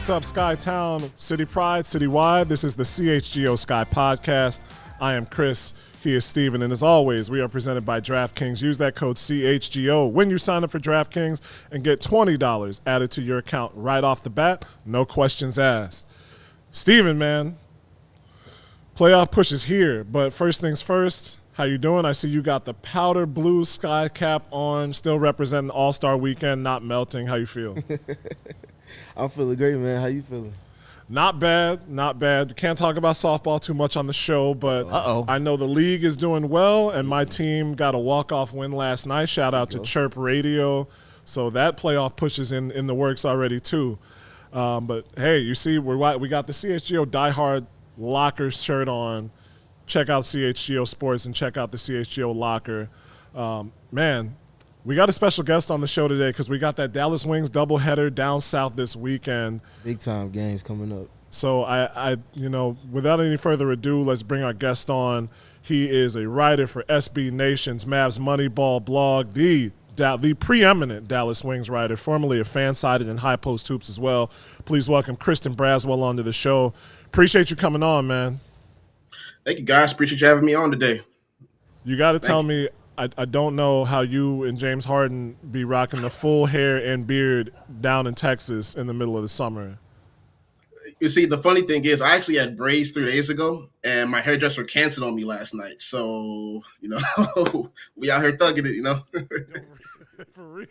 What's up, Skytown, City Pride, Citywide? This is the CHGO Sky Podcast. I am Chris. He is Steven. And as always, we are presented by DraftKings. Use that code CHGO when you sign up for DraftKings and get $20 added to your account right off the bat. No questions asked. Steven, man, playoff push is here. But first things first, how you doing? I see you got the powder blue sky cap on, still representing All-Star Weekend, not melting. How you feel? I'm feeling great, man. How you feeling? Not bad, not bad. Can't talk about softball too much on the show, but I know the league is doing well, and my team got a walk-off win last night. Shout out to Chirp Radio. So that playoff push is in the works already too. But, hey, you see, we got the CHGO Diehard Lockers shirt on. Check out CHGO Sports and check out the CHGO Locker. Man, we got a special guest on the show today because we got that Dallas Wings doubleheader down south this weekend. Big time games coming up. So I without any further ado, let's bring our guest on. He is a writer for SB Nation's Mavs Moneyball blog, the preeminent Dallas Wings writer, formerly of Fansided and High Post Hoops as well. Please welcome Christan Braswell onto the show. Appreciate you coming on, man. Thank you, guys. Appreciate you having me on today. You got to tell me, I don't know how you and James Harden be rocking the full hair and beard down in Texas in the middle of the summer. You see, the funny thing is I actually had braids 3 days ago, and my hairdresser canceled on me last night. So, we out here thugging it, For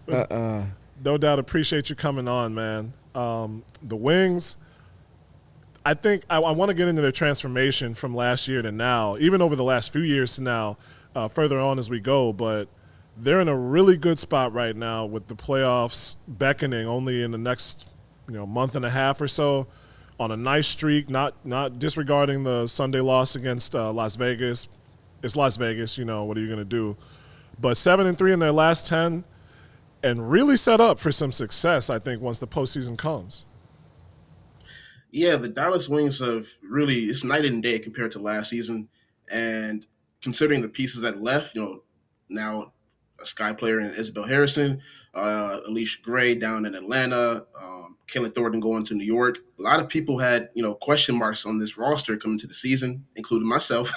real. No doubt appreciate you coming on, man. The Wings, I think I want to get into their transformation from last year to now, even over the last few years to now, further on as we go. But they're in a really good spot right now with the playoffs beckoning only in the next month and a half or so, on a nice streak, not disregarding the Sunday loss against Las Vegas. It's Las Vegas, what are you going to do? But 7-3 in their last 10 and really set up for some success, I think, once the postseason comes. Yeah, the Dallas Wings have really – it's night and day compared to last season. And considering the pieces that left, now a Sky player in Isabel Harrison, Alicia Gray down in Atlanta, Kahleah Thornton going to New York. A lot of people had, question marks on this roster coming to the season, including myself,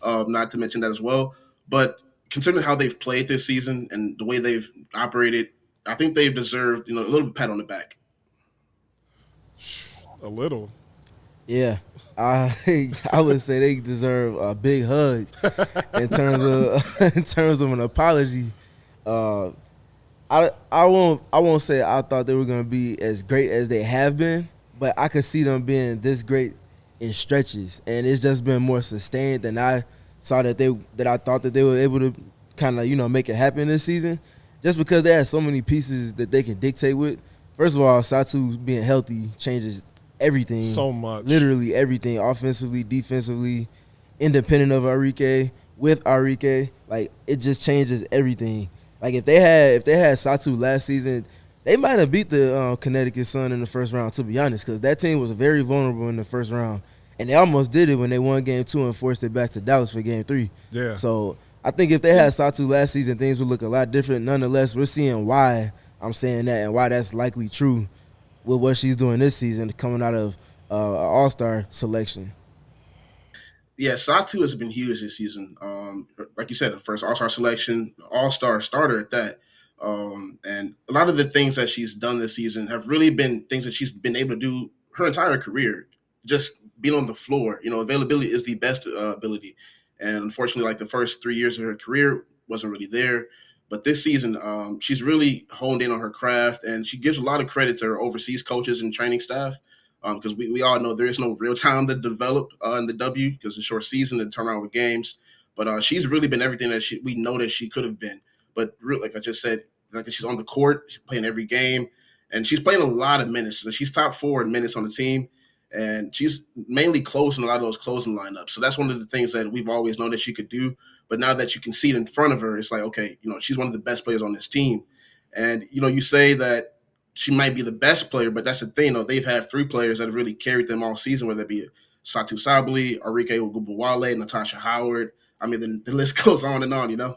not to mention that as well. But considering how they've played this season and the way they've operated, I think they've deserved, a little pat on the back. A little. Yeah. I would say they deserve a big hug in terms of an apology. I won't say I thought they were going to be as great as they have been, but I could see them being this great in stretches, and it's just been more sustained than I saw that I thought that they were able to kind of make it happen this season, just because they had so many pieces that they can dictate with. First of all, Satu being healthy changes everything. So much. Literally everything, offensively, defensively, independent of Arike, with Arike. Like, it just changes everything. Like, if they had Satu last season, they might have beat the Connecticut Sun in the first round, to be honest, because that team was very vulnerable in the first round. And they almost did it when they won Game 2 and forced it back to Dallas for Game 3. Yeah. So I think if they had Satu last season, things would look a lot different. Nonetheless, we're seeing why I'm saying that and why that's likely true with what she's doing this season coming out of an all-star selection. Yeah, Satu has been huge this season. Like you said, the first all-star selection, all-star starter at that. And a lot of the things that she's done this season have really been things that she's been able to do her entire career, just being on the floor. Availability is the best ability. And unfortunately, like the first 3 years of her career wasn't really there. But this season, she's really honed in on her craft, and she gives a lot of credit to her overseas coaches and training staff, because we all know there is no real time to develop in the W because it's a short season and turn around with games. But she's really been everything that we know that she could have been. But really, like I just said, like she's on the court, she's playing every game, and she's playing a lot of minutes. So she's top 4 in minutes on the team, and she's mainly closing a lot of those closing lineups. So that's one of the things that we've always known that she could do. But now that you can see it in front of her, it's like, okay, she's one of the best players on this team. And, you say that she might be the best player, but that's the thing, they've had 3 players that have really carried them all season, whether it be Satu Sabally, Arike Ogunbowale, Natasha Howard. I mean, the list goes on, And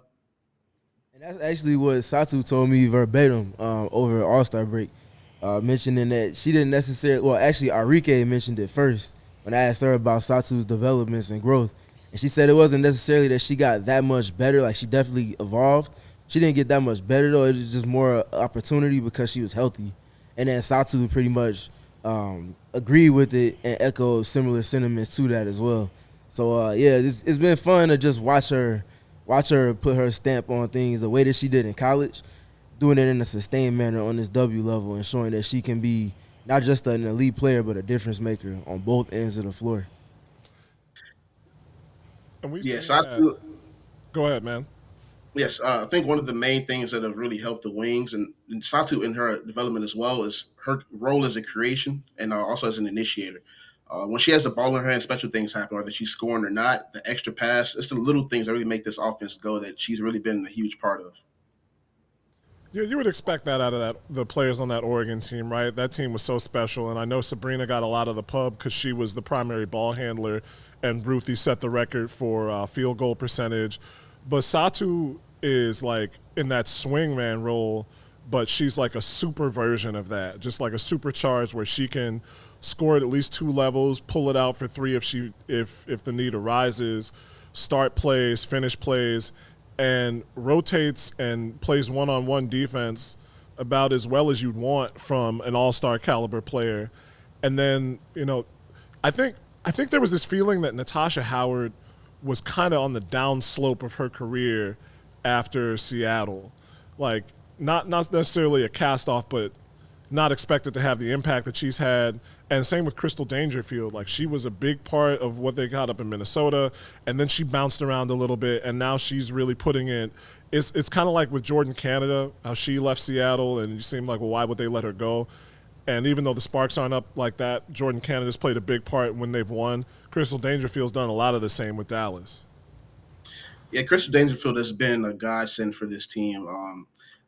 And that's actually what Satu told me verbatim over All-Star break, mentioning that she didn't necessarily – well, actually, Arike mentioned it first when I asked her about Satu's developments and growth. And she said it wasn't necessarily that she got that much better. Like, she definitely evolved. She didn't get that much better, though. It was just more opportunity because she was healthy. And then Satu pretty much agreed with it and echoed similar sentiments to that as well. So, yeah, it's been fun to just watch her put her stamp on things the way that she did in college, doing it in a sustained manner on this W level and showing that she can be not just an elite player but a difference maker on both ends of the floor. And we've Yes, seen I that. feel, Go ahead, man. yes, I think one of the main things that have really helped the Wings and Satu in her development as well is her role as a creation and also as an initiator. When she has the ball in her hand, special things happen, whether she's scoring or not. The extra pass, it's the little things that really make this offense go that she's really been a huge part of. Yeah, you would expect that out of the players on that Oregon team, right? That team was so special, and I know Sabrina got a lot of the pub because she was the primary ball handler, and Ruthie set the record for field goal percentage. But Satu is like in that swingman role, but she's like a super version of that, just like a supercharged where she can score at least 2 levels, pull it out for 3 if the need arises, start plays, finish plays, and rotates and plays one-on-one defense about as well as you'd want from an all-star caliber player. And then, I think there was this feeling that Natasha Howard was kind of on the downslope of her career after Seattle. Like, not necessarily a cast-off, but not expected to have the impact that she's had. And same with Crystal Dangerfield. Like, she was a big part of what they got up in Minnesota, and then she bounced around a little bit, and now she's really putting in. It's kind of like with Jordan Canada, how she left Seattle, and you seem like, well, why would they let her go? And even though the Sparks aren't up like that, Jordan Canada's played a big part when they've won. Crystal Dangerfield's done a lot of the same with Dallas. Yeah, Crystal Dangerfield has been a godsend for this team.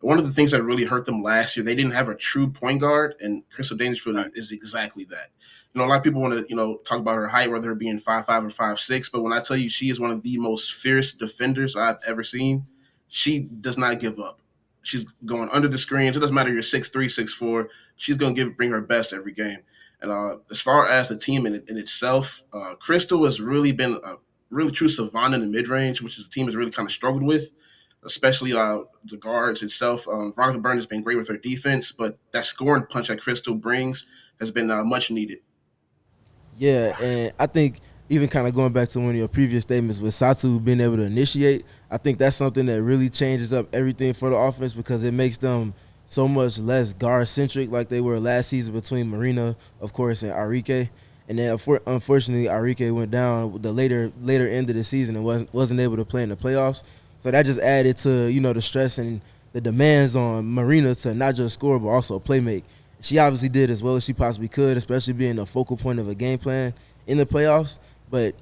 One of the things that really hurt them last year, they didn't have a true point guard, and Crystal Dangerfield is exactly that. A lot of people want to, talk about her height, whether her being 5'5" or 5'6", but when I tell you she is one of the most fierce defenders I've ever seen, she does not give up. She's going under the screens. It doesn't matter you're 6'3", 6'4". She's going to bring her best every game. And as far as the team in itself, Crystal has really been a really true savant in the mid-range, which the team has really kind of struggled with, especially the guards itself. Veronica Byrne has been great with her defense, but that scoring punch that Crystal brings has been much needed. Yeah, and I think even kind of going back to one of your previous statements with Satu being able to initiate, I think that's something that really changes up everything for the offense because it makes them so much less guard-centric like they were last season between Marina, of course, and Arike. And then, unfortunately, Arike went down the later end of the season and wasn't able to play in the playoffs. So that just added to, the stress and the demands on Marina to not just score but also playmake. She obviously did as well as she possibly could, especially being a focal point of a game plan in the playoffs. But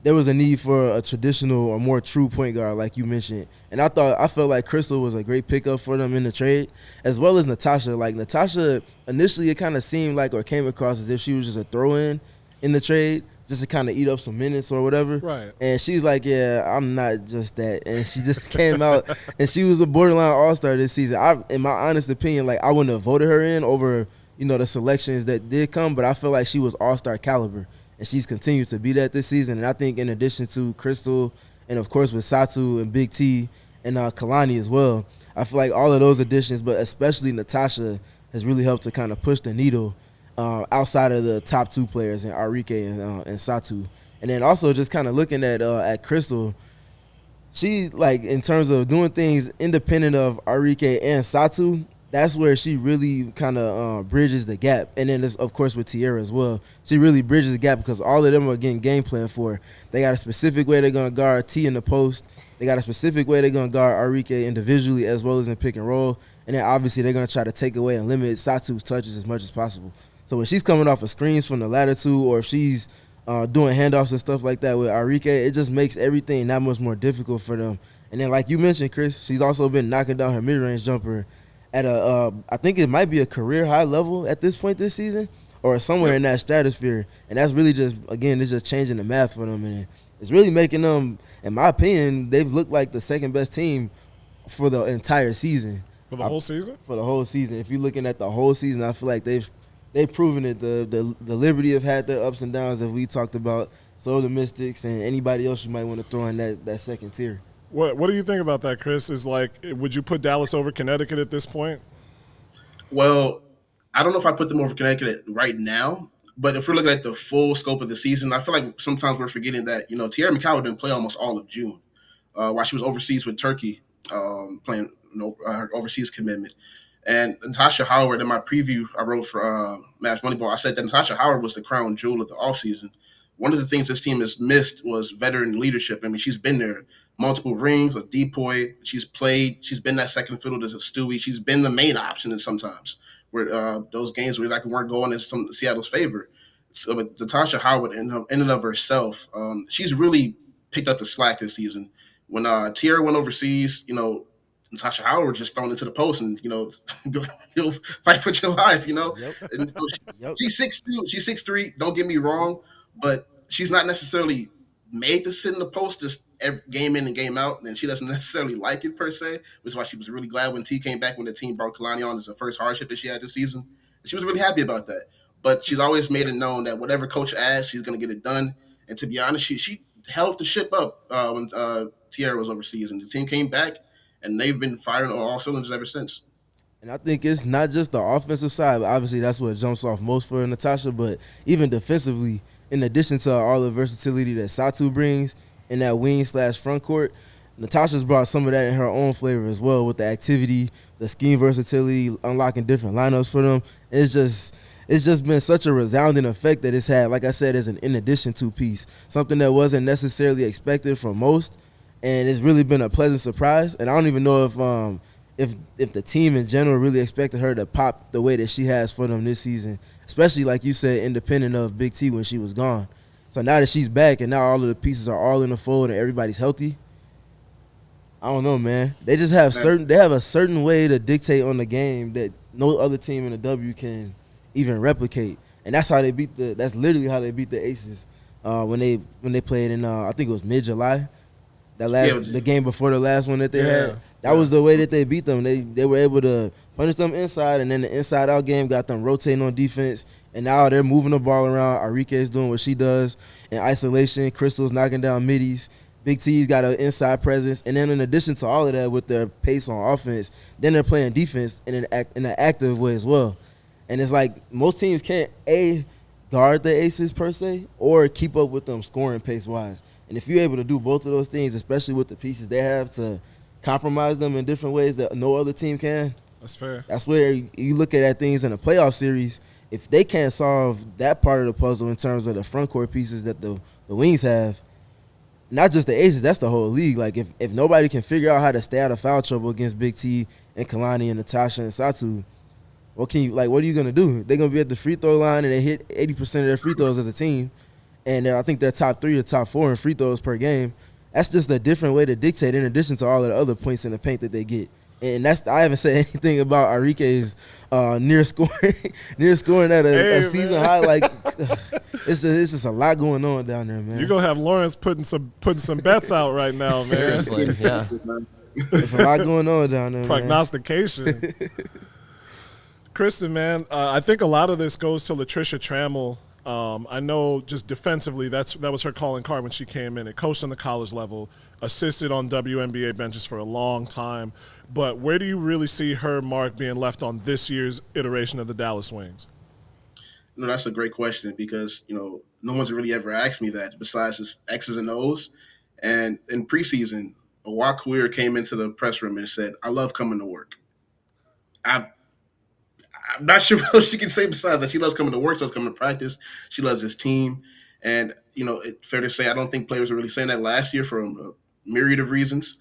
there was a need for a traditional or more true point guard, like you mentioned. And I felt like Crystal was a great pickup for them in the trade, as well as Natasha. Like, Natasha, initially it kind of seemed like or came across as if she was just a throw-in in the trade, just to kind of eat up some minutes or whatever. Right. And she's like, yeah, I'm not just that. And she just came out, and she was a borderline all-star this season. In my honest opinion, like, I wouldn't have voted her in over, the selections that did come, but I feel like she was all-star caliber. And she's continued to be that this season. And I think in addition to Crystal and, of course, with Satu and Big T and Kalani as well, I feel like all of those additions, but especially Natasha, has really helped to kind of push the needle outside of the top 2 players, in Arike and Satu. And then also just kind of looking at Crystal, she, like, in terms of doing things independent of Arike and Satu, that's where she really kind of bridges the gap. And then, of course, with Tierra as well. She really bridges the gap because all of them are getting game plan for. They got a specific way they're going to guard T in the post. They got a specific way they're going to guard Arike individually as well as in pick and roll. And then, obviously, they're going to try to take away and limit Satu's touches as much as possible. So when she's coming off of screens from the ladder 2 or if she's doing handoffs and stuff like that with Arike, it just makes everything that much more difficult for them. And then, like you mentioned, Chris, she's also been knocking down her mid-range jumper at I think it might be a career high level at this point this season or somewhere in that stratosphere. And that's really just, again, it's just changing the math for them. And it's really making them, in my opinion, they've looked like the second best team for the entire season. For the whole season? For the whole season. If you're looking at the whole season, I feel like they've proven it. The Liberty have had their ups and downs that we talked about. So the Mystics and anybody else you might want to throw in that second tier. What do you think about that, Chris? Is like, would you put Dallas over Connecticut at this point? Well, I don't know if I put them over Connecticut right now, but if we're looking at the full scope of the season, I feel like sometimes we're forgetting that Tierra McCallum didn't play almost all of June while she was overseas with Turkey, playing her overseas commitment. And Natasha Howard, in my preview I wrote for Match Moneyball, I said that Natasha Howard was the crown jewel of the offseason. One of the things this team has missed was veteran leadership. I mean, she's been there, multiple rings, a depoy. She's played. She's been that second fiddle to Stewie. She's been the main option in sometimes where those games where like weren't going in some Seattle's favor. So, but Natasha Howard, in and of herself, she's really picked up the slack this season. When Tierra went overseas, Natasha Howard was just thrown into the post and go fight for your life. Yep. And Yep. she's 6'2", she's 6'3". Don't get me wrong, but she's not necessarily made to sit in the post just every game in and game out, and she doesn't necessarily like it per se, which is why she was really glad when T came back when the team brought Kalani on as the first hardship that she had this season. And she was really happy about that. But she's always made it known that whatever coach asks, she's going to get it done. And to be honest, she held the ship up when Tierra was overseas, and the team came back, and they've been firing on all cylinders ever since. And I think it's not just the offensive side. But obviously, that's what jumps off most for Natasha. But even defensively, in addition to all the versatility that Satu brings in that wing/front court, Natasha's brought some of that in her own flavor as well with the activity, the scheme versatility, unlocking different lineups for them. It's just been such a resounding effect that it's had, like I said, as an in addition to piece, something that wasn't necessarily expected from most, and it's really been a pleasant surprise. And I don't even know if the team in general really expected her to pop the way that she has for them this season, especially like you said, independent of Big T when she was gone. So now that she's back and now all of the pieces are all in the fold and everybody's healthy, I don't know, man. They just have a certain way to dictate on the game that no other team in the W can even replicate, and that's literally how they beat the Aces when they played in I think it was mid-July, the game before the last one that they had. That was the way that they beat them. They were able to punish them inside, and then the inside-out game got them rotating on defense, and now they're moving the ball around. Arike's doing what she does in isolation. Crystal's knocking down middies. Big T's got an inside presence, and then in addition to all of that, with their pace on offense, then they're playing defense in an active way as well. And it's like most teams can't guard the Aces per se or keep up with them scoring pace wise. And if you're able to do both of those things, especially with the pieces they have to compromise them in different ways that no other team can, that's fair. That's where you look at things in a playoff series. If they can't solve that part of the puzzle in terms of the front court pieces that the Wings have, not just the Aces, that's the whole league. Like if nobody can figure out how to stay out of foul trouble against Big T and Kalani and Natasha and Satu, what are you gonna do? They're gonna be at the free throw line and they hit 80% of their free throws as a team, and I think they're top 3 or top 4 in free throws per game. That's just a different way to dictate, in addition to all of the other points in the paint that they get. And I haven't said anything about Arike's near scoring at a season high. Like it's just a lot going on down there, man. You're gonna have Lawrence putting some bets out right now, man. Seriously, yeah. There's a lot going on down there, Prognostication. Christan, man, I think a lot of this goes to Latricia Trammell. I know just defensively, that was her calling card when she came in. It coached on the college level, assisted on WNBA benches for a long time. But where do you really see her mark being left on this year's iteration of the Dallas Wings? No, that's a great question because, no one's really ever asked me that besides just X's and O's. And in preseason, Awak Weir came into the press room and said, "I love coming to work." I'm not sure what else she can say besides that. She loves coming to work. She loves coming to practice. She loves his team. And, it's fair to say I don't think players were really saying that last year for a myriad of reasons.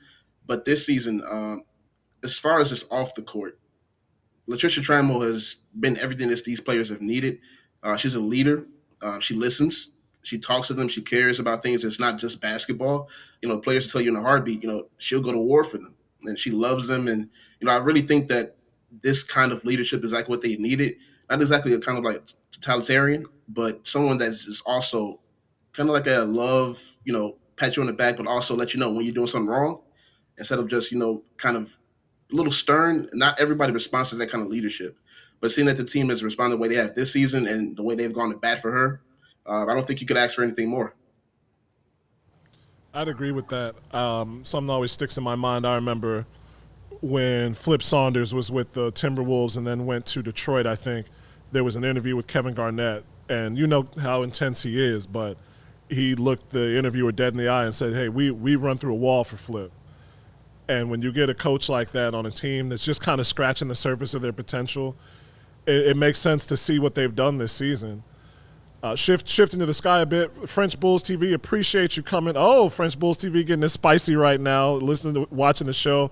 But this season, as far as just off the court, Latricia Trammell has been everything that these players have needed. She's a leader. She listens. She talks to them. She cares about things that's not just basketball. Players tell you in a heartbeat, she'll go to war for them. And she loves them. And, I really think that this kind of leadership is like what they needed. Not exactly a kind of like totalitarian, but someone that's just also kind of like a love, pat you on the back, but also let you know when you're doing something wrong. instead of just, kind of a little stern. Not everybody responds to that kind of leadership. But seeing that the team has responded the way they have this season and the way they've gone to bat for her, I don't think you could ask for anything more. I'd agree with that. Something always sticks in my mind. I remember when Flip Saunders was with the Timberwolves and then went to Detroit, I think, there was an interview with Kevin Garnett. And you know how intense he is, but he looked the interviewer dead in the eye and said, hey, we run through a wall for Flip. And when you get a coach like that on a team that's just kind of scratching the surface of their potential, it makes sense to see what they've done this season. Shifting to the Sky a bit, French Bulls TV, appreciate you coming. Oh, French Bulls TV getting this spicy right now, watching the show.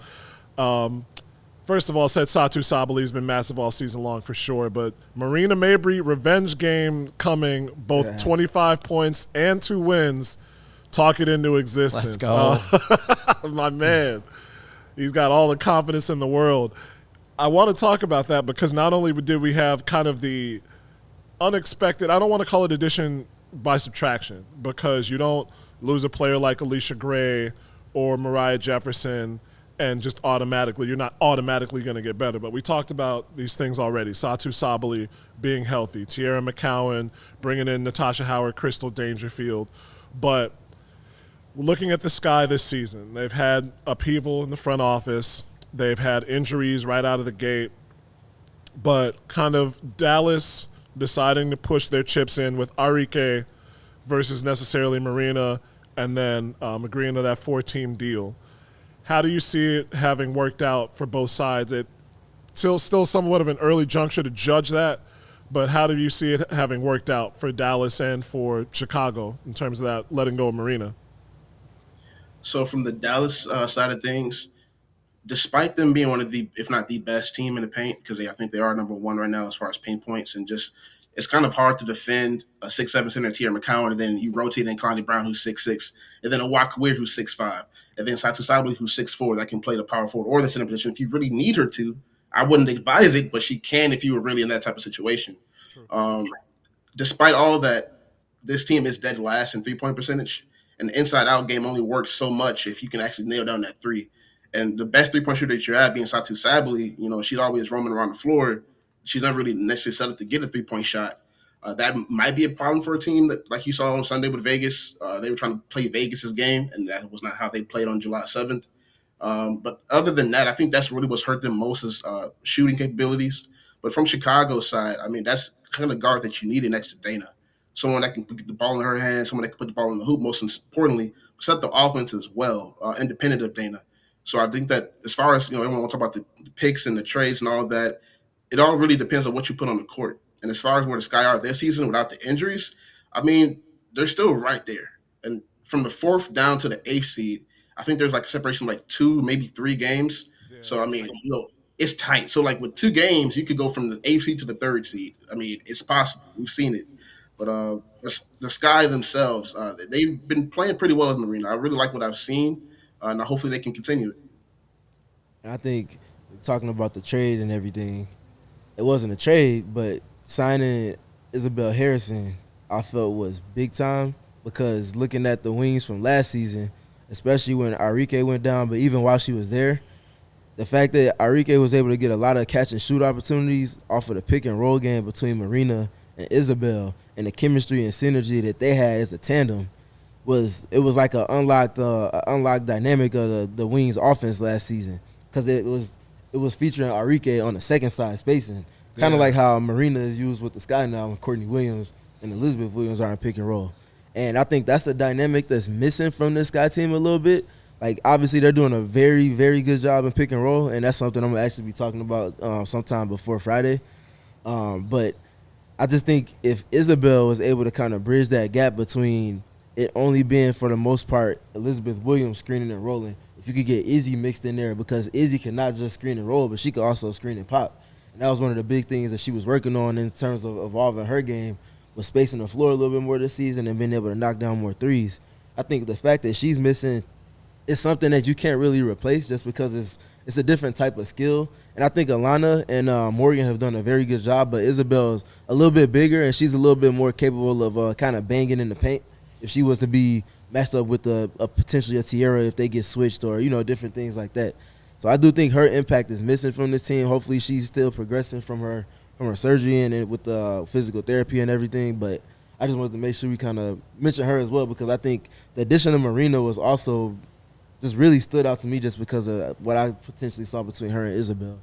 First of all, said Satu Sabali has been massive all season long for sure, but Marina Mabrey, revenge game coming, both 25 points and 2 wins, talk it into existence. Let's go. My man. He's got all the confidence in the world. I want to talk about that because not only did we have kind of the unexpected, I don't want to call it addition by subtraction because you don't lose a player like Alicia Gray or Mariah Jefferson and just automatically, you're not automatically going to get better. But we talked about these things already. Satu Sabali being healthy, Tierra McCowan, bringing in Natasha Howard, Crystal Dangerfield. But looking at the Sky this season, they've had upheaval in the front office. They've had injuries right out of the gate. But kind of Dallas deciding to push their chips in with Arike versus necessarily Marina and then agreeing to that 4-team deal. How do you see it having worked out for both sides? It's still somewhat of an early juncture to judge that, but how do you see it having worked out for Dallas and for Chicago in terms of that letting go of Marina? So from the Dallas side of things, despite them being one of the, if not the best team in the paint, because I think they are number one right now as far as paint points, and just it's kind of hard to defend a 6'7" center Tierra McCowan, and then you rotate in Connie Brown, who's 6'6", and then a Walker Weir, who's 6'5", and then Satu Sabali, who's 6'4", that can play the power forward or the center position. If you really need her to, I wouldn't advise it, but she can if you were really in that type of situation. Despite all that, this team is dead last in three-point percentage, and the inside-out game only works so much if you can actually nail down that three. And the best three-point shooter that you're at, being Satu Sabali, she's always roaming around the floor. She's never really necessarily set up to get a three-point shot. That might be a problem for a team that, like you saw on Sunday with Vegas. They were trying to play Vegas's game, and that was not how they played on July 7th. But other than that, I think that's really what's hurt them most is shooting capabilities. But from Chicago's side, I mean, that's kind of guard that you needed next to Dana. Someone that can put the ball in her hands, someone that can put the ball in the hoop, most importantly, set the offense as well, independent of Dana. So I think that as far as, everyone will talk about the picks and the trades and all of that, it all really depends on what you put on the court. And as far as where the Sky are this season without the injuries, I mean, they're still right there. And from the 4th down to the 8th seed, I think there's like a separation of like 2, maybe 3 games. Yeah, so, I mean, it's tight. So, like with 2 games, you could go from the 8th seed to the 3rd seed. I mean, it's possible. We've seen it. But the Sky themselves, they've been playing pretty well in the arena. I really like what I've seen, and hopefully they can continue it. And I think talking about the trade and everything, it wasn't a trade, but signing Isabel Harrison I felt was big time because looking at the wings from last season, especially when Arike went down, but even while she was there, the fact that Arike was able to get a lot of catch and shoot opportunities off of the pick and roll game between Marina and Isabel and the chemistry and synergy that they had as a tandem was like an unlocked dynamic of the Wings offense last season because it was featuring Arike on the second side spacing, kind of like how Marina is used with the Sky now when Courtney Williams and Elizabeth Williams are in pick and roll. And I think that's the dynamic that's missing from this Sky team a little bit. Like, obviously, they're doing a very, very good job in pick and roll, and that's something I'm going to actually be talking about sometime before Friday. But I just think if Isabel was able to kind of bridge that gap between it only being, for the most part, Elizabeth Williams screening and rolling, if you could get Izzy mixed in there, because Izzy can not just screen and roll, but she could also screen and pop. And that was one of the big things that she was working on in terms of evolving her game, was spacing the floor a little bit more this season and being able to knock down more threes. I think the fact that she's missing is something that you can't really replace just because it's a different type of skill. And I think Alana and Morgan have done a very good job, but Isabel's a little bit bigger and she's a little bit more capable of kind of banging in the paint if she was to be matched up with potentially a Tierra if they get switched or different things like that. So I do think her impact is missing from this team. Hopefully she's still progressing from her surgery and with the physical therapy and everything. But I just wanted to make sure we kind of mention her as well because I think the addition of Marina was also just really stood out to me just because of what I potentially saw between her and Isabel.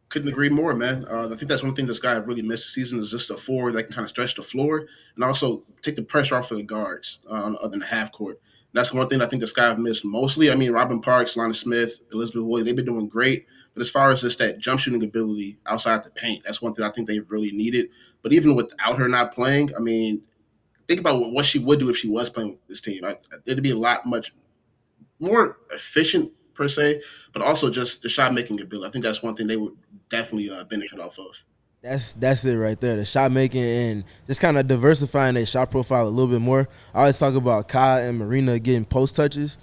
Couldn't agree more, man. I think that's one thing this guy really missed this season is just a forward that can kind of stretch the floor and also take the pressure off of the guards other than the half court. That's one thing I think this guy have missed mostly. I mean, Robin Parks, Lana Smith, Elizabeth Williams, they've been doing great. But as far as just that jump shooting ability outside the paint, that's one thing I think they've really needed. But even without her not playing, I mean, think about what she would do if she was playing with this team. It'd be a lot much more efficient per se, but also just the shot making ability. I think that's one thing they would definitely benefit off of. That's it right there. The shot making and just kind of diversifying their shot profile a little bit more. I always talk about Kai and Marina getting post touches.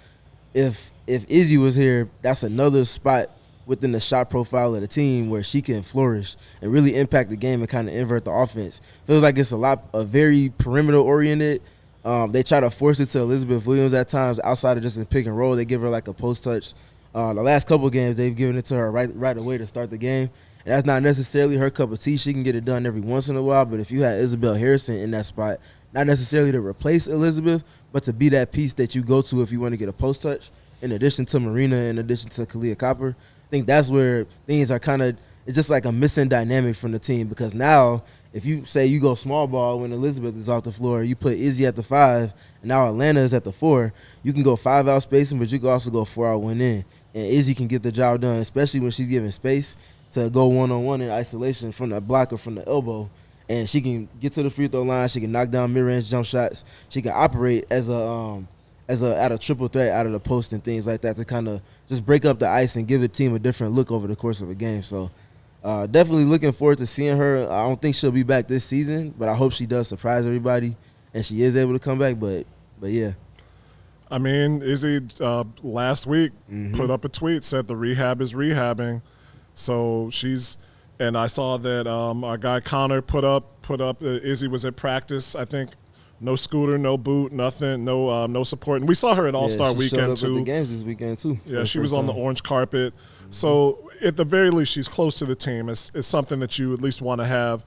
If Izzy was here, that's another spot within the shot profile of the team where she can flourish and really impact the game and kind of invert the offense. Feels like it's a very perimeter oriented. They try to force it to Elizabeth Williams at times outside of just in pick and roll. They give her like a post touch. The last couple of games, they've given it to her right away to start the game. And that's not necessarily her cup of tea. She can get it done every once in a while. But if you had Isabel Harrison in that spot, not necessarily to replace Elizabeth, but to be that piece that you go to if you want to get a post touch, in addition to Marina, in addition to Kahleah Copper, I think that's where things are kind of – it's just like a missing dynamic from the team because now if you say you go small ball when Elizabeth is off the floor, you put Izzy at the 5, and now Atlanta is at the 4, you can go 5-out spacing, but you can also go 4-out one in. And Izzy can get the job done, especially when she's given space to go one-on-one in isolation from the block or from the elbow. And she can get to the free throw line. She can knock down mid-range jump shots. She can operate as a triple threat out of the post and things like that to kind of just break up the ice and give the team a different look over the course of a game. So definitely looking forward to seeing her. I don't think she'll be back this season, but I hope she does surprise everybody and she is able to come back. But yeah. I mean, Izzy last week put up a tweet, said the rehab is rehabbing. So and I saw that our guy Connor put up Izzy was at practice. I think no scooter, no boot, nothing, no support. And we saw her at All-Star Weekend too. At the games this weekend too. Yeah, she was on the orange carpet. So at the very least, she's close to the team. It's something that you at least want to have.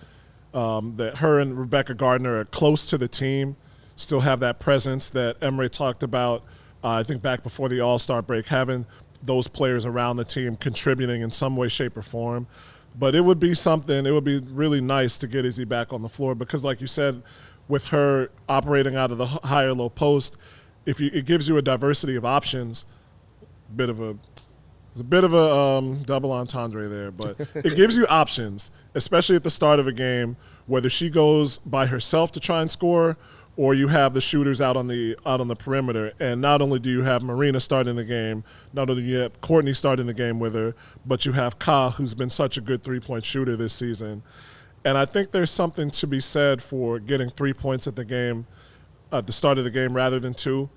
That her and Rebecca Gardner are close to the team, still have that presence that Emery talked about. I think back before the All-Star break, having those players around the team contributing in some way, shape, or form. But it would be something, it would be really nice to get Izzy back on the floor because like you said, with her operating out of the higher low post, it gives you a diversity of options. It's a bit of a double entendre there, but it gives you options, especially at the start of a game, whether she goes by herself to try and score or you have the shooters out on the perimeter. And not only do you have Marina starting the game, not only do you have Courtney starting the game with her, but you have Ka, who's been such a good three-point shooter this season. And I think there's something to be said for getting 3 points at the start of the game rather than 2,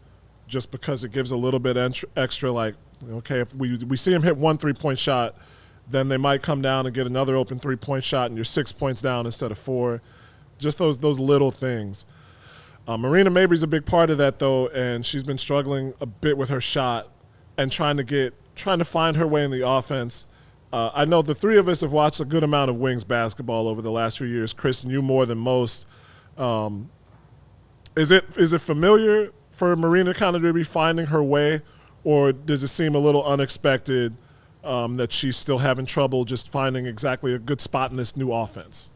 just because it gives a little bit extra, like, okay, if we see him hit 1 3-point shot, then they might come down and get another open 3-point shot and you're 6 points down instead of 4. Just those little things. Marina Mabry's a big part of that, though, and she's been struggling a bit with her shot and trying to find her way in the offense. I know the three of us have watched a good amount of Wings basketball over the last few years. Christan, you more than most. Is it familiar for Marina kind of to be finding her way, or does it seem a little unexpected that she's still having trouble just finding exactly a good spot in this new offense?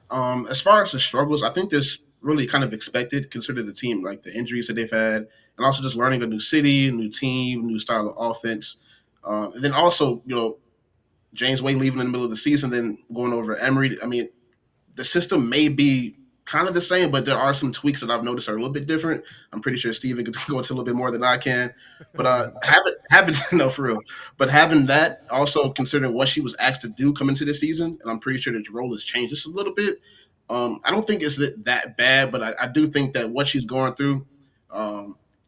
As far as the struggles, I think this really kind of expected, considering the team, like the injuries that they've had, and also just learning a new city, a new team, new style of offense. And then also, James Wade leaving in the middle of the season, then going over to Emery. I mean, the system may be kind of the same, but there are some tweaks that I've noticed are a little bit different. I'm pretty sure Steven could go into a little bit more than I can. But having no, for real. But having that, also considering what she was asked to do come into the season, and I'm pretty sure that the role has changed just a little bit. I don't think it's that bad, but I do think that what she's going through,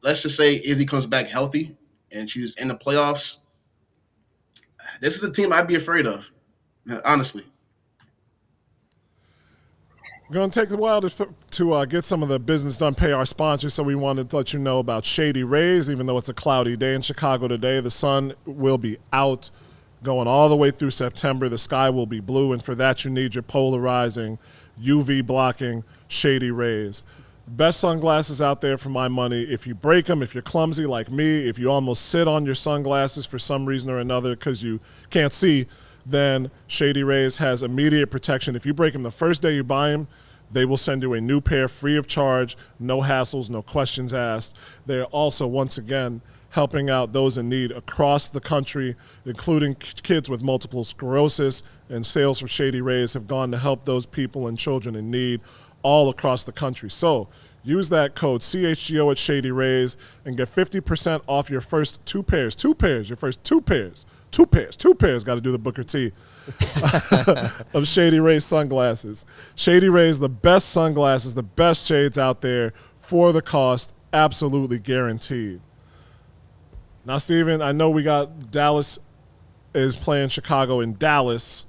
let's just say Izzy comes back healthy and she's in the playoffs. This is a team I'd be afraid of, honestly. Going to take a while to get some of the business done, pay our sponsors, so we wanted to let you know about Shady Rays. Even though it's a cloudy day in Chicago today, the sun will be out going all the way through September. The sky will be blue, and for that you need your polarizing, UV-blocking Shady Rays. Best sunglasses out there for my money. If you break them, if you're clumsy like me, if you almost sit on your sunglasses for some reason or another because you can't see, then Shady Rays has immediate protection. If you break them the first day you buy them, they will send you a new pair free of charge, no hassles, no questions asked. They are also, once again, helping out those in need across the country, including kids with multiple sclerosis, and sales for Shady Rays have gone to help those people and children in need all across the country. So use that code CHGO at Shady Rays and get 50% off your first two pairs, your first two pairs, got to do the Booker T, of Shady Rays sunglasses. Shady Rays, the best sunglasses, the best shades out there for the cost, absolutely guaranteed. Now, Steven, I know we got Dallas is playing Chicago in Dallas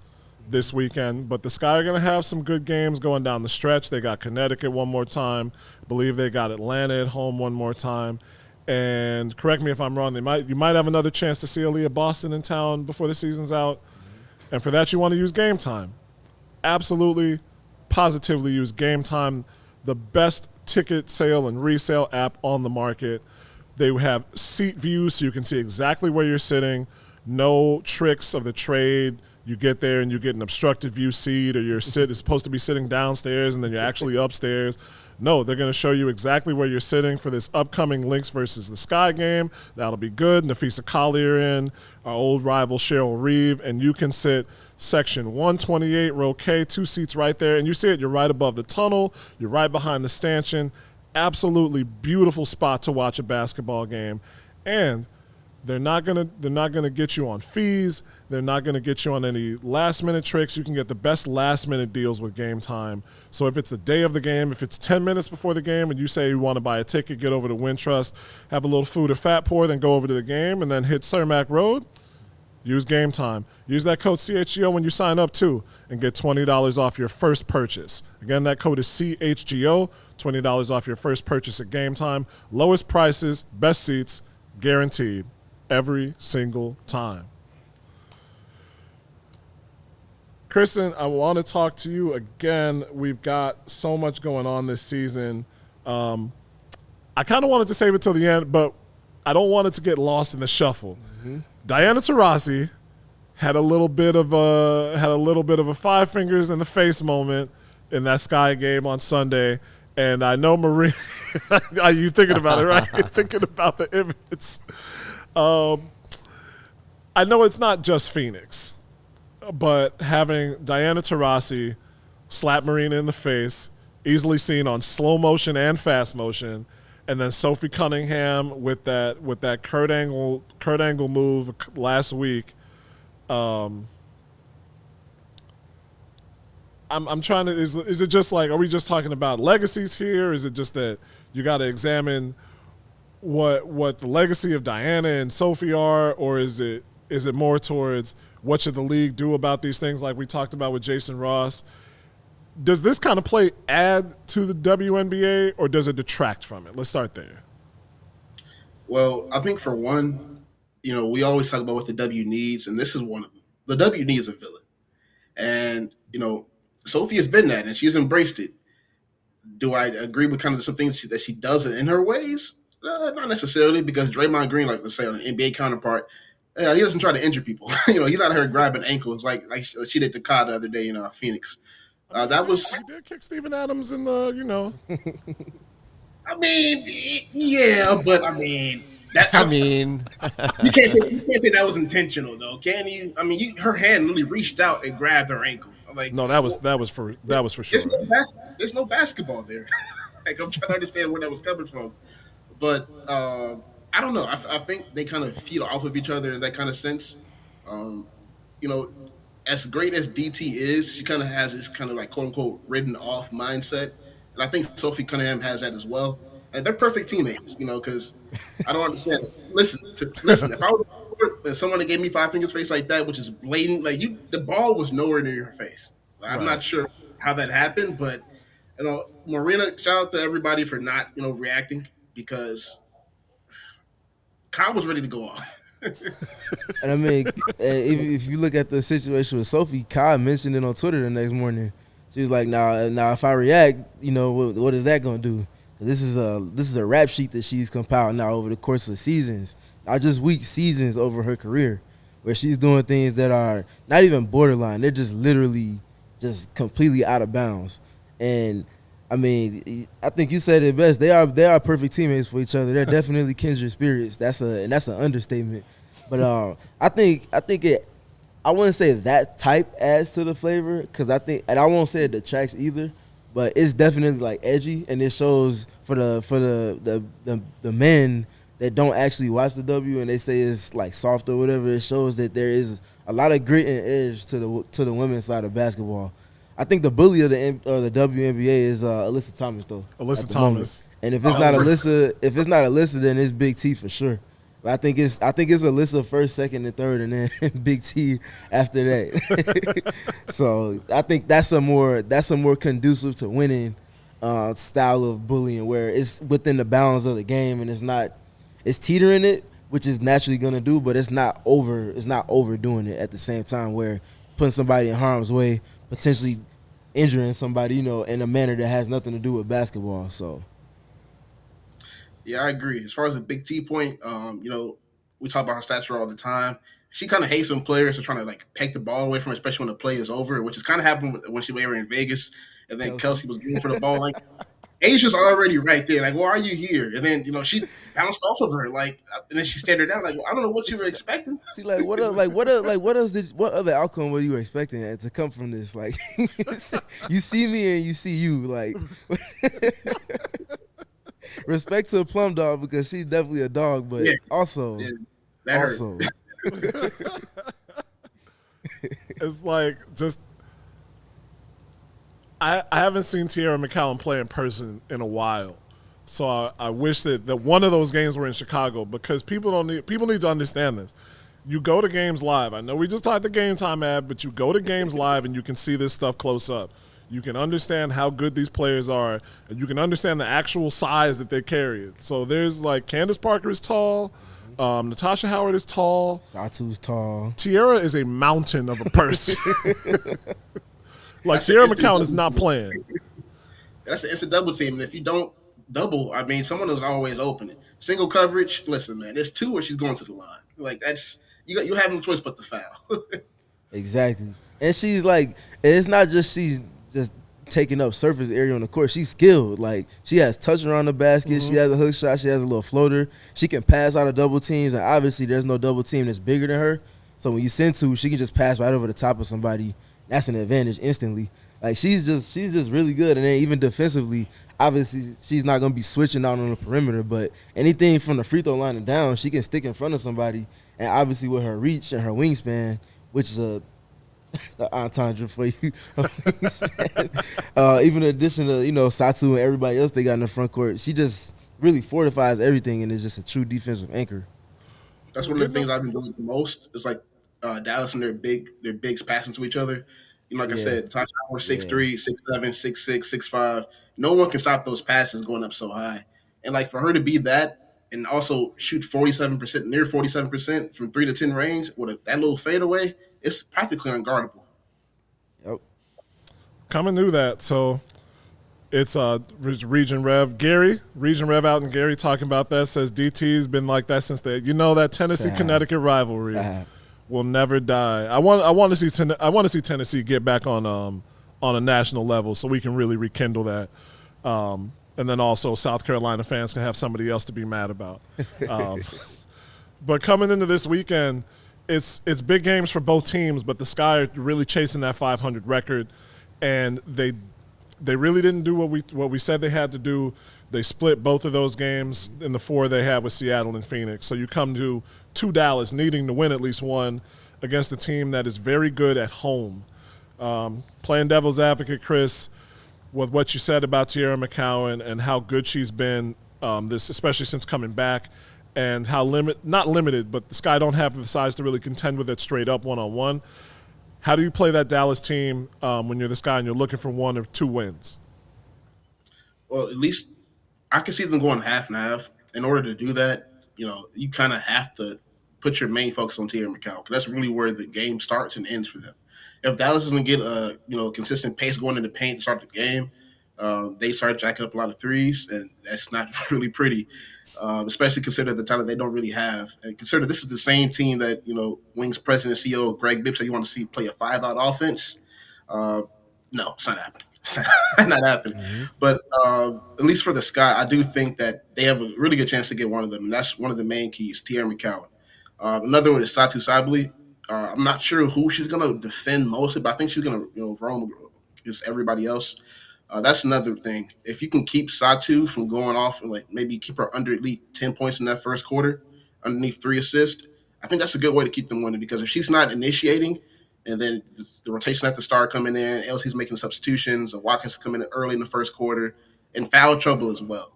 this weekend, but the Sky are going to have some good games going down the stretch. They got Connecticut one more time. I believe they got Atlanta at home one more time. And correct me if I'm wrong, you might have another chance to see Aaliyah Boston in town before the season's out. And for that, you want to use Game Time. Absolutely, positively use Game Time, the best ticket sale and resale app on the market. They have seat views so you can see exactly where you're sitting. No tricks of the trade. You get there and you get an obstructed view seat, or you're supposed to be sitting downstairs and then you're actually upstairs. No, they're going to show you exactly where you're sitting for this upcoming Lynx versus the Sky game. That'll be good. Nafisa Kahleah in, our old rival Cheryl Reeve, and you can sit section 128, row K, 2 seats right there, and you see it. You're right above the tunnel. You're right behind the stanchion. Absolutely beautiful spot to watch a basketball game, and they're not gonna get you on fees. They're not gonna get you on any last minute tricks. You can get the best last minute deals with Game Time. So if it's the day of the game, if it's 10 minutes before the game, and you say you want to buy a ticket, get over to Wintrust, have a little food or fat pour, then go over to the game, and then hit Cermak Road, use Game Time. Use that code CHGO when you sign up too, and get $20 off your first purchase. Again, that code is CHGO, $20 off your first purchase at Game Time. Lowest prices, best seats, guaranteed. Every single time. Christan, I want to talk to you again. We've got so much going on this season. I kind of wanted to save it till the end, but I don't want it to get lost in the shuffle. Mm-hmm. Diana Taurasi had a little bit of a five fingers in the face moment in that Sky game on Sunday. And I know Marie, are you thinking about it, right? You're thinking about the image. I know it's not just Phoenix, but having Diana Taurasi slap Marina in the face, easily seen on slow motion and fast motion, and then Sophie Cunningham with that Kurt Angle move last week. I'm trying to, is it just like, are we just talking about legacies here? Is it just that you got to examine what the legacy of Diana and Sophie are, or is it more towards what should the league do about these things, like we talked about with Jason Ross? Does this kind of play add to the WNBA, or does it detract from it? Let's start there. Well, I think for one, we always talk about what the W needs, and this is one of them. The W needs a villain. And, Sophie has been that, and she's embraced it. Do I agree with kind of some things that she does in her ways? Not necessarily, because Draymond Green, like let's say on an NBA counterpart, he doesn't try to injure people. He's not her grabbing ankles like she did to Kai the other day in Phoenix. He did kick Steven Adams in the, I mean, yeah, but I mean, you can't say that was intentional though, can you? I mean, her hand literally reached out and grabbed her ankle. Like, no, that was for sure. There's no basketball there. Like, I'm trying to understand where that was coming from, but I don't know. I think they kind of feed off of each other in that kind of sense. As great as DT is, she kind of has this kind of like quote unquote written off mindset, and I think Sophie Cunningham has that as well. And they're perfect teammates, because I don't understand. Listen. If I was someone that gave me five fingers face like that, which is blatant, like the ball was nowhere near your face. I'm not sure how that happened, but Marina, shout out to everybody for not, reacting because Kyle was ready to go off. And I mean, if you look at the situation with Sophie, Kai mentioned it on Twitter the next morning. She was like, "Now, if I react, what is that gonna do? This is a rap sheet that she's compiled now over the course of seasons, not just weeks, seasons over her career, where she's doing things that are not even borderline. They're just literally just completely out of bounds. And I mean, I think you said it best. They are perfect teammates for each other. They're definitely kindred spirits. That's an understatement. But I think it. I wouldn't say that type adds to the flavor because I think, and I won't say it detracts either. But it's definitely like edgy, and it shows for the men that don't actually watch the W and they say it's like soft or whatever. It shows that there is a lot of grit and edge to the women's side of basketball. I think the bully of the WNBA is Alyssa Thomas though. Alyssa Thomas. And if it's not Alyssa, then it's Big T for sure. But I think it's Alyssa first, second, and third, and then Big T after that. So I think that's a more conducive to winning style of bullying, where it's within the bounds of the game and it's teetering it, which is naturally gonna do, but it's not overdoing it at the same time, where putting somebody in harm's way, potentially injuring somebody, in a manner that has nothing to do with basketball. So. Yeah, I agree. As far as the Big T point, we talk about her stature all the time. She kind of hates when players are trying to like peg the ball away from her, especially when the play is over, which has kind of happened when she was in Vegas, and then Kelsey was going for the ball. Like, Asia's already right there. Like, why are you here? And then she bounced off of her, like, and then she stared her down. Like, well, I don't know what you were expecting. See, like, what other outcome were you expecting to come from this? Like, you see me and you see you, like. Respect to Plum Dog because she's definitely a dog, but also. It's like just I haven't seen Tierra McCowan play in person in a while, so I wish that one of those games were in Chicago because people need to understand this. You go to games live. I know we just talked the Game Time ad, but you go to games live and you can see this stuff close up. You can understand how good these players are, and you can understand the actual size that they carry. So there's like Candace Parker is tall, Natasha Howard is tall, Satu's tall. Tierra is a mountain of a person. Like Tierra McCowan is not playing. It's a double team, and if you don't double, I mean, someone is always open. Single coverage. Listen, man, there's two where she's going to the line. Like that's you have no choice but to foul. Exactly, and she's like, it's not just she's just taking up surface area on the court. She's skilled. Like, she has touch around the basket. Mm-hmm. She has a hook shot. She has a little floater. She can pass out of double teams, and obviously there's no double team that's bigger than her. So when you send two, she can just pass right over the top of somebody. That's an advantage instantly. Like, she's just really good. And then even defensively, obviously she's not going to be switching out on the perimeter, but anything from the free throw line and down, she can stick in front of somebody. And obviously with her reach and her wingspan, which is the entendre for you. Even in addition to, Satu and everybody else they got in the front court, she just really fortifies everything and is just a true defensive anchor. That's one of the things I've been doing the most. It's like Dallas and their bigs passing to each other. Like I said, Tasha Howard 6'3", 6'7", 6'6", 6'5". No one can stop those passes going up so high. And like for her to be that and also shoot 47%, near 47% from 3 to 10 range with that little fadeaway, it's practically unguardable. Yep. Coming through that, so it's Region Rev. Region Rev out in Gary talking about that, says DT's been like that since that Tennessee-Connecticut rivalry will never die. I want to see Tennessee get back on a national level so we can really rekindle that. And then also South Carolina fans can have somebody else to be mad about. But coming into this weekend, it's big games for both teams, but the Sky are really chasing that 500 record, and they really didn't do what we said they had to do. They split both of those games in the 4 they had with Seattle and Phoenix. So you come to Dallas needing to win at least one against a team that is very good at home. Playing devil's advocate, Chris, with what you said about Tierra McCowan and how good she's been, especially since coming back, and how not limited, but the Sky don't have the size to really contend with it straight up one-on-one. How do you play that Dallas team when you're the Sky and you're looking for 1 or 2 wins? well, at least I can see them going half and half. In order to do that, you kind of have to put your main focus on Tierra McCall because that's really where the game starts and ends for them. If Dallas doesn't get a consistent pace going in the paint to start the game, they start jacking up a lot of threes, and that's not really pretty. Especially consider the talent they don't really have, and consider this is the same team that Wings president and CEO Greg Bibb said you want to see play a 5-out offense. Uh, no, it's not happening. It's not happening. Mm-hmm. But at least for the Sky, I do think that they have a really good chance to get one of them, and that's one of the main keys, Tierra McCowan. Another one is Satu Sabali. I'm not sure who she's going to defend mostly, but I think she's going to roam against everybody else. That's another thing. If you can keep Satu from going off and like maybe keep her under at least 10 points in that first quarter, underneath 3 assists, I think that's a good way to keep them winning because if she's not initiating and then the rotation has to start coming in, LC's making substitutions, or Watkins coming in early in the first quarter, and foul trouble as well.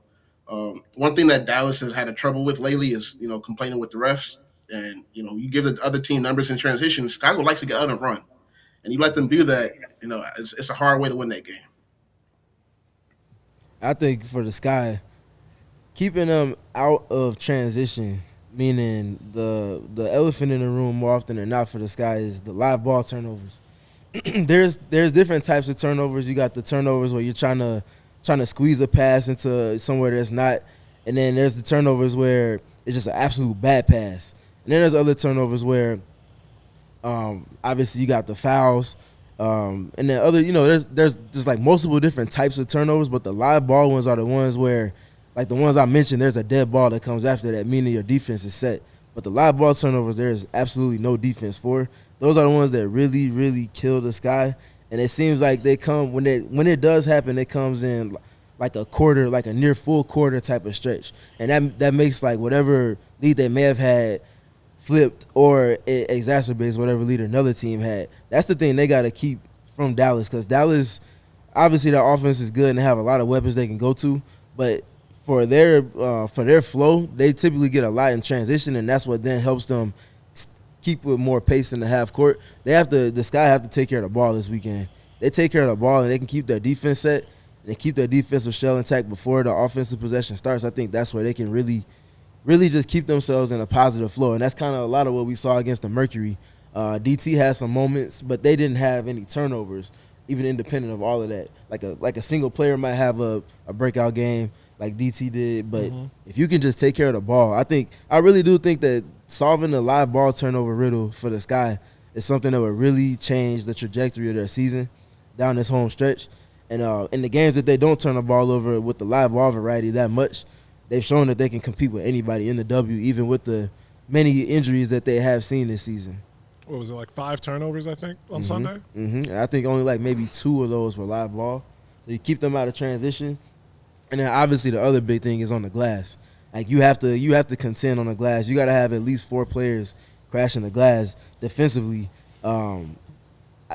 One thing that Dallas has had a trouble with lately is, complaining with the refs. And, you give the other team numbers in transition. Chicago likes to get out and run. And you let them do that, it's a hard way to win that game. I think for the Sky, keeping them out of transition, meaning the elephant in the room more often than not for the Sky is the live ball turnovers. there's different types of turnovers. You got the turnovers where you're trying to squeeze a pass into somewhere that's not, and then there's the turnovers where it's just an absolute bad pass. And then there's other turnovers where obviously you got the fouls. And then other, there's just like multiple different types of turnovers, but the live ball ones are the ones where, like the ones I mentioned, there's a dead ball that comes after that, meaning your defense is set. But the live ball turnovers, there's absolutely no defense for. Those are the ones that really, really kill the Sky. And it seems like they come when it does happen, it comes in like a quarter, like a near full quarter type of stretch, and that makes like whatever lead they may have had flipped, or it exacerbates whatever lead another team had. That's the thing they got to keep from Dallas, because Dallas, obviously their offense is good and they have a lot of weapons they can go to, but for their flow, they typically get a lot in transition, and that's what then helps them keep with more pace in the half court. The Sky have to take care of the ball this weekend. They take care of the ball and they can keep their defense set and they keep their defensive shell intact before the offensive possession starts. I think that's where they can really just keep themselves in a positive flow, and that's kind of a lot of what we saw against the Mercury. DT had some moments, but they didn't have any turnovers, even independent of all of that. Like a single player might have a breakout game like DT did, but if you can just take care of the ball, I really do think that solving the live ball turnover riddle for the Sky is something that would really change the trajectory of their season down this home stretch. And in the games that they don't turn the ball over with the live ball variety that much, they've shown that they can compete with anybody in the W, even with the many injuries that they have seen this season. What was it, like 5 turnovers, I think, on Sunday? I think only like maybe 2 of those were live ball. So you keep them out of transition. And then obviously the other big thing is on the glass. Like you have to contend on the glass. You got to have at least 4 players crashing the glass defensively,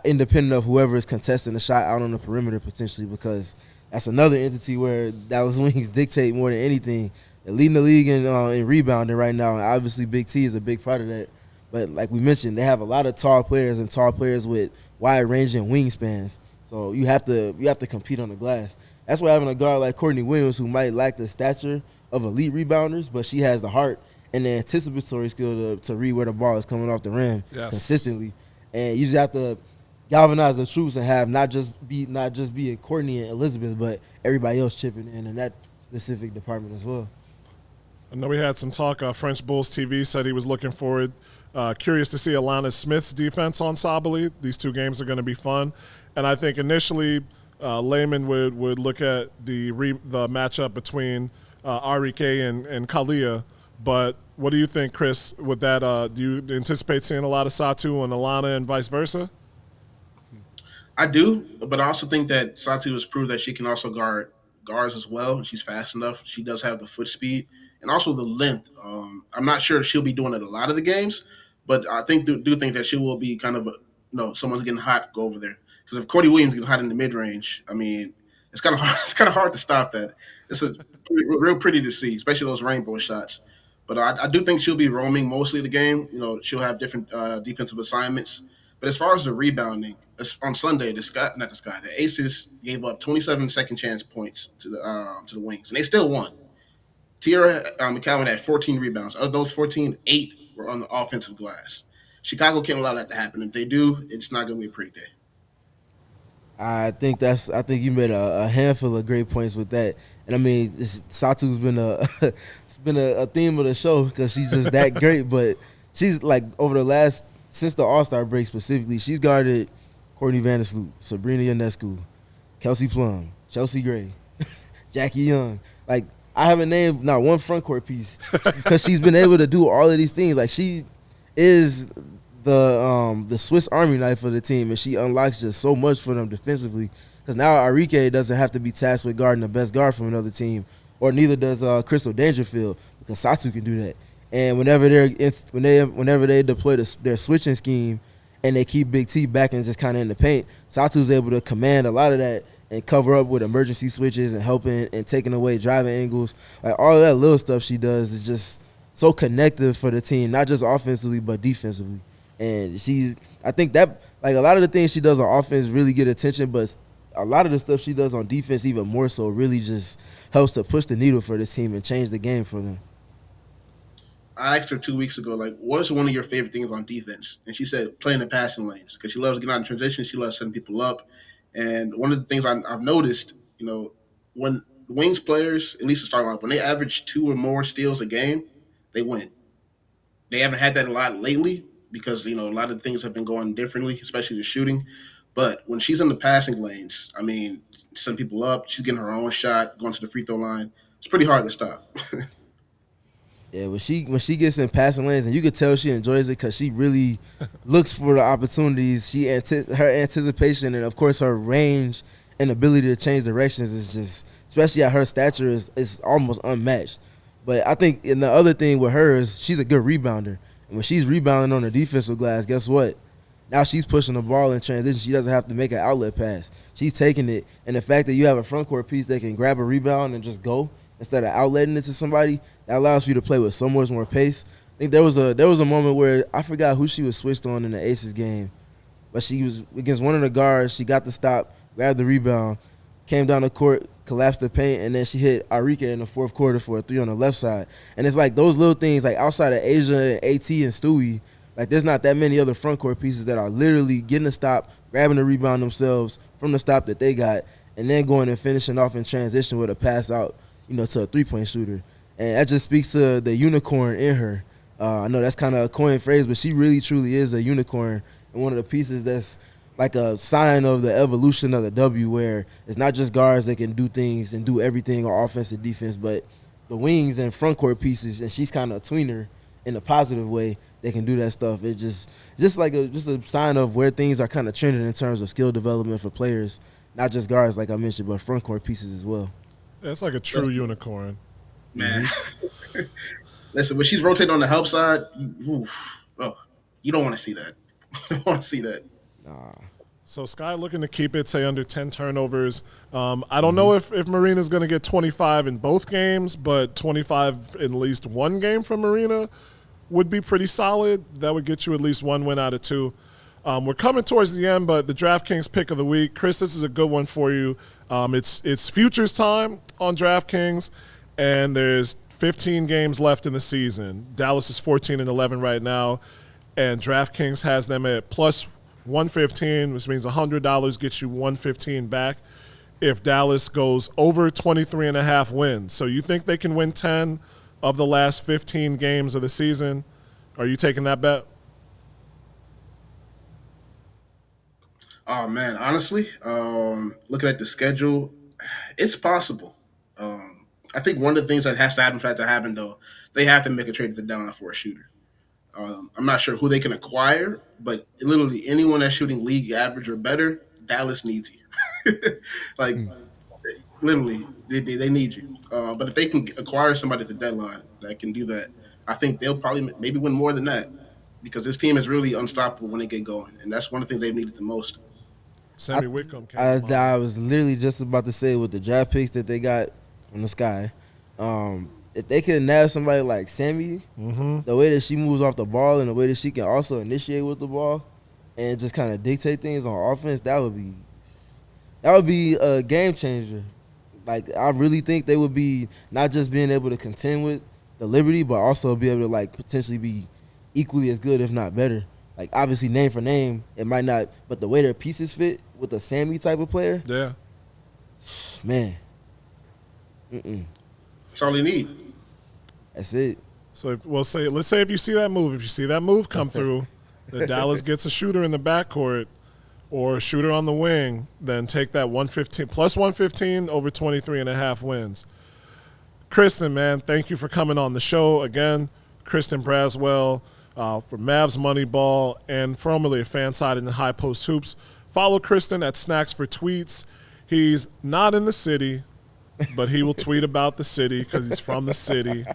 independent of whoever is contesting the shot out on the perimeter potentially, because that's another entity where Dallas Wings dictate more than anything. They're leading the league in rebounding right now, and obviously Big T is a big part of that. But like we mentioned, they have a lot of tall players and tall players with wide-ranging wingspans. So you have to compete on the glass. That's why having a guard like Courtney Williams, who might lack the stature of elite rebounders, but she has the heart and the anticipatory skill to read where the ball is coming off the rim consistently. And you just have to galvanize the troops and have not just be Courtney and Elizabeth, but everybody else chipping in that specific department as well. I know we had some talk. French Bulls TV said he was looking forward, curious to see Alana Smith's defense on Sabali. These 2 games are going to be fun. And I think initially Layman would look at the matchup between Arike and Kahleah. But what do you think, Chris, with that? Do you anticipate seeing a lot of Satu and Alana and vice versa? I do, but I also think that Satu has proved that she can also guard guards as well. She's fast enough. She does have the foot speed and also the length. I'm not sure if she'll be doing it a lot of the games, but I think do think that she will be kind of someone's getting hot, go over there. Because if Cody Williams gets hot in the mid range, I mean, it's kind of hard. It's kind of hard to stop that. It's real pretty to see, especially those rainbow shots. But I do think she'll be roaming mostly the game. She'll have different defensive assignments. But as far as the rebounding, on Sunday, the Aces gave up 27 second chance points to the Wings, and they still won. Tierra McCallum had 14 rebounds. Of those 14, 8 were on the offensive glass. Chicago can't allow that to happen. If they do, it's not going to be a pretty day. I think you made a handful of great points with that, and I mean Satu's been it's been a theme of the show because she's just that great. But she's like since the All-Star break specifically, she's guarded Courtney Vandersloot, Sabrina Ionescu, Kelsey Plum, Chelsea Gray, Jackie Young. Like I haven't named not one front court piece because she's been able to do all of these things. Like she is the Swiss Army knife of the team, and she unlocks just so much for them defensively. Because now Arike doesn't have to be tasked with guarding the best guard from another team, or neither does Crystal Dangerfield, because Satu can do that. And whenever they deploy their switching scheme and they keep Big T back and just kind of in the paint, Satu's able to command a lot of that and cover up with emergency switches and helping and taking away driving angles. Like all of that little stuff she does is just so connective for the team, not just offensively but defensively. And I think that like a lot of the things she does on offense really get attention, but a lot of the stuff she does on defense even more so really just helps to push the needle for this team and change the game for them. I asked her 2 weeks ago, like, what is one of your favorite things on defense? And she said playing the passing lanes because she loves getting out in transition. She loves setting people up. And one of the things I've noticed, when Wings players, at least the starting line, when they average 2 or more steals a game, they win. They haven't had that a lot lately because, a lot of things have been going differently, especially the shooting. But when she's in the passing lanes, I mean, setting people up, she's getting her own shot, going to the free throw line. It's pretty hard to stop. Yeah, when she gets in passing lanes, and you can tell she enjoys it because she really looks for the opportunities. Her anticipation and, of course, her range and ability to change directions is just, especially at her stature, is almost unmatched. But I think and the other thing with her is she's a good rebounder. And when she's rebounding on the defensive glass, guess what? Now she's pushing the ball in transition. She doesn't have to make an outlet pass. She's taking it. And the fact that you have a front court piece that can grab a rebound and just go instead of outletting it to somebody, that allows you to play with so much more pace. I think there was a moment where I forgot who she was switched on in the Aces game, but she was against one of the guards. She got the stop, grabbed the rebound, came down the court, collapsed the paint, and then she hit Arike in the fourth quarter for a 3 on the left side. And it's like those little things, like outside of Asia and AT and Stewie, like there's not that many other front court pieces that are literally getting a stop, grabbing the rebound themselves from the stop that they got, and then going and finishing off in transition with a pass out, to a three-point shooter. And that just speaks to the unicorn in her. I know that's kind of a coined phrase, but she really, truly is a unicorn and one of the pieces that's like a sign of the evolution of the W, where it's not just guards that can do things and do everything on offense and defense, but the wings and front court pieces, and she's kind of a tweener in a positive way. They can do that stuff. It's just a sign of where things are kind of trending in terms of skill development for players, not just guards like I mentioned, but front court pieces as well. Yeah, it's like a true unicorn. Man. Listen, when she's rotating on the help side, you don't want to see that. You don't want to see that. Nah. So Sky looking to keep it, say, under 10 turnovers. I don't know if Marina's going to get 25 in both games, but 25 in at least one game from Marina would be pretty solid. That would get you at least one win out of 2. We're coming towards the end, but the DraftKings pick of the week. Chris, this is a good one for you. It's futures time on DraftKings, and there's 15 games left in the season. Dallas is 14-11 right now, and DraftKings has them at plus 115, which means $100 gets you 115 back if Dallas goes over 23.5 wins. So you think they can win 10 of the last 15 games of the season? Are you taking that bet? Oh, man, honestly, looking at the schedule, it's possible. I think one of the things that has to happen for that to happen, though, they have to make a trade to the deadline for a shooter. I'm not sure who they can acquire, but literally anyone that's shooting league average or better, Dallas needs you. Literally, they need you. But if they can acquire somebody at the deadline that can do that, I think they'll probably maybe win more than that, because this team is really unstoppable when they get going, and that's one of the things they've needed the most. Sammy Whitcomb came I was literally just about to say, with the draft picks that they got from the Sky, if they could nab somebody like Sammy, the way that she moves off the ball and the way that she can also initiate with the ball and just kind of dictate things on offense, that would be a game changer. Like, I really think they would be not just being able to contend with the Liberty, but also be able to, like, potentially be equally as good, if not better. Like, obviously, name for name, it might not, but the way their pieces fit with a Sammy type of player, Yeah. man. That's all they need. That's it. So let's say if you see that move come through, that Dallas gets a shooter in the backcourt or a shooter on the wing, then take that 115 plus 115 over 23.5 wins. Christan, man, thank you for coming on the show again. Christan Braswell for Mavs Moneyball and formerly a fan side in the High Post Hoops. Follow Christan at Snacks for Tweets. He's not in the city, but he will tweet about the city because he's from the city.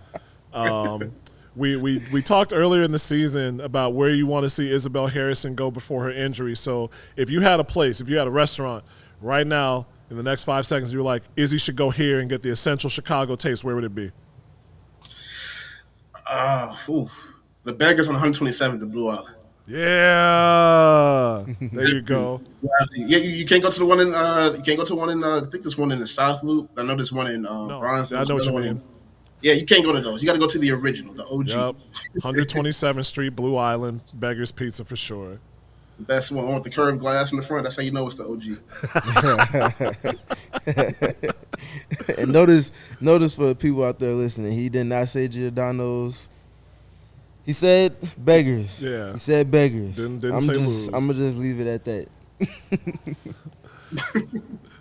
We talked earlier in the season about where you want to see Isabel Harrison go before her injury. So if you had a restaurant right now in the next 5 seconds, you were like, Izzy should go here and get the essential Chicago taste, where would it be? The Beggars on 127th in Blue Island. Yeah, there you go. Yeah, you can't go to the one in. I think there's one in the South Loop. I know there's one in Bronzeville. I know what you mean. Yeah, you can't go to those. You got to go to the original, the OG. Yep, 127th Street, Blue Island, Beggars Pizza for sure. The best one with the curved glass in the front. That's how you know it's the OG. And notice for people out there listening, he did not say Giordano's. He said Beggars. Yeah. He said Beggars. Didn't say lose. I'm going to just leave it at that.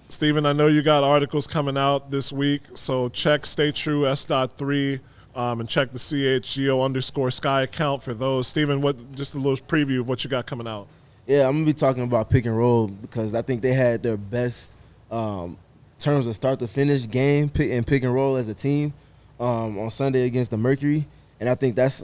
Steven, I know you got articles coming out this week, so check Stay True S.3 and check the CHGO _Sky account for those. Steven, just a little preview of what you got coming out. Yeah, I'm going to be talking about pick and roll because I think they had their best terms of start to finish game in pick and roll as a team on Sunday against the Mercury. And I think that's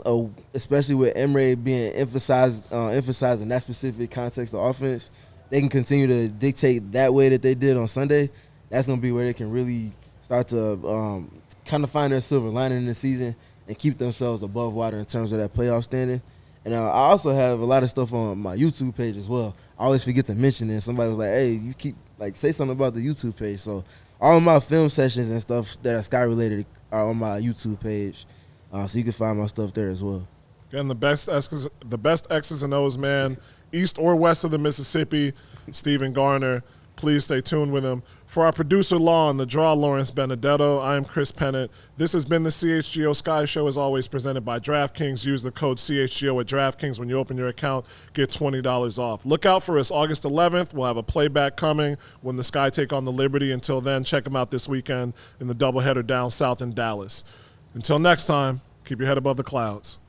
especially with Emre being emphasizing that specific context of offense, they can continue to dictate that way that they did on Sunday. That's going to be where they can really start to kind of find their silver lining in the season and keep themselves above water in terms of that playoff standing. And I also have a lot of stuff on my YouTube page as well. I always forget to mention it. Somebody was like, hey, you keep say something about the YouTube page. So all of my film sessions and stuff that are Sky related are on my YouTube page. So you can find my stuff there as well. Again, the best X's and O's, man, east or west of the Mississippi, Stephen Garner. Please stay tuned with him. For our producer, Law, and the draw, Lawrence Benedetto, I am Chris Pennant. This has been the CHGO Sky Show, as always, presented by DraftKings. Use the code CHGO at DraftKings when you open your account. Get $20 off. Look out for us August 11th. We'll have a playback coming when the Sky take on the Liberty. Until then, check them out this weekend in the doubleheader down south in Dallas. Until next time, keep your head above the clouds.